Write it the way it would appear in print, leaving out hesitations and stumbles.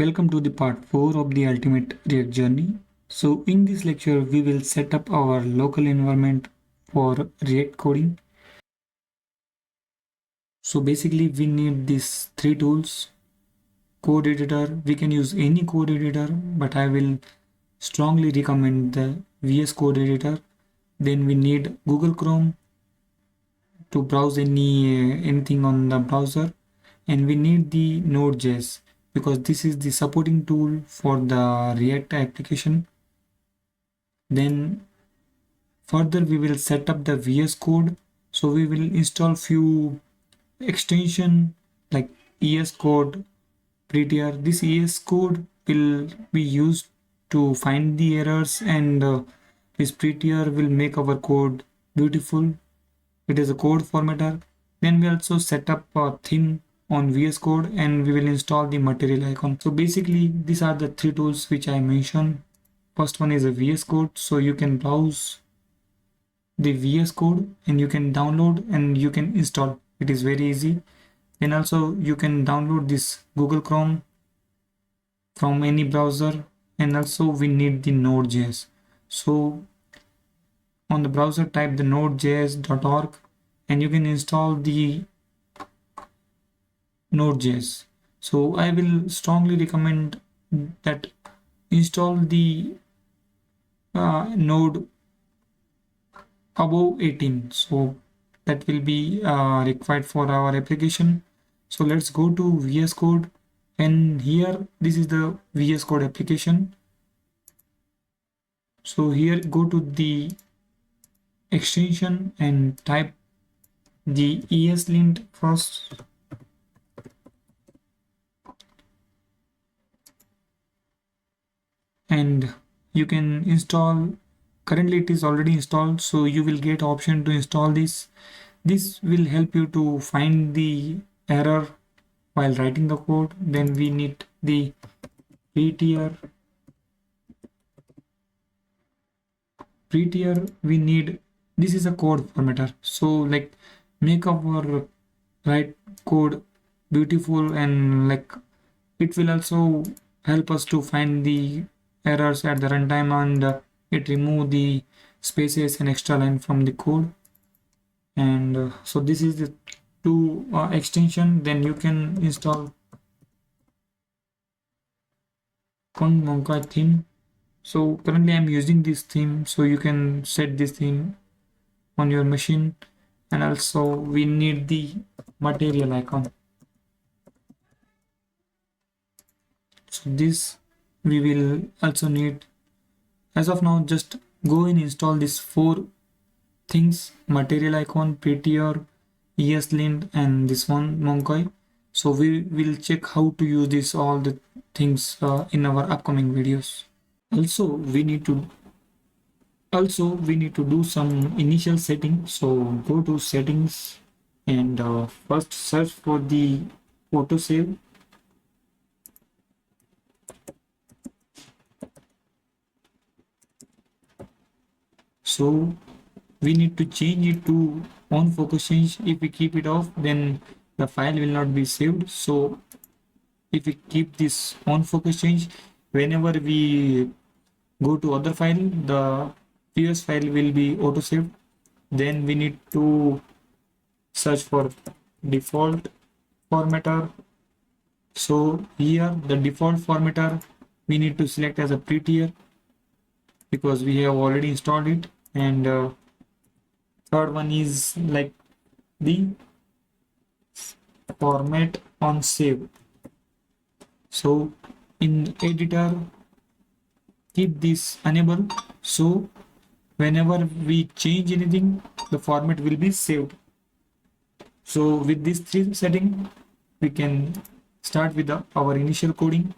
Welcome to the part 4 of the Ultimate React journey. So in this lecture, we will set up our local environment for React coding. So basically we need these three tools. Code editor, we can use any code editor, but I will strongly recommend the VS Code editor. Then we need Google Chrome to browse anything on the browser, and we need the Node.js because this is the supporting tool for the React application. Then further we will set up the VS Code. So we will install few extension like ES Code, Prettier. This ES Code will be used to find the errors, and this Prettier will make our code beautiful. It is a code formatter. Then we also set up a theme on VS Code, and we will install the material icon. So basically these are the three tools which I mentioned. First one is a VS Code, so you can browse the VS Code and you can download and you can install. It is very easy. Then also you can download this Google Chrome from any browser, and also we need the Node.js. So on the browser type the nodejs.org and you can install the Node.js. So I will strongly recommend that install the Node above 18, so that will be required for our application. So let's go to VS Code, and here this is the VS Code application. So here go to the extension and type the ESLint first, and you can install. Currently it is already installed, so you will get option to install this. This will help you to find the error while writing the code. Then we need the prettier. We need, this is a code formatter, so like make our write code beautiful, and like it will also help us to find the errors at the runtime, and it remove the spaces and extra line from the code. And so this is the two extension. Then you can install Monkai theme. So currently I'm using this theme, so you can set this theme on your machine. And also we need the material icon. So this we will also need. As of now, just go and install these four things: material icon, prettier, ESLint, and this one Monkai. So we will check how to use this all the things in our upcoming videos. Also we need to do some initial setting. So go to settings and first search for the autosave. So we need to change it to on focus change. If we keep it off, then the file will not be saved. So if we keep this on focus change, whenever we go to other file, the previous file will be auto saved. Then we need to search for default formatter. So here the default formatter we need to select as a prettier because we have already installed it. And third one is like the format on save. So in editor keep this enable, so whenever we change anything the format will be saved. So with these three settings we can start with our initial coding.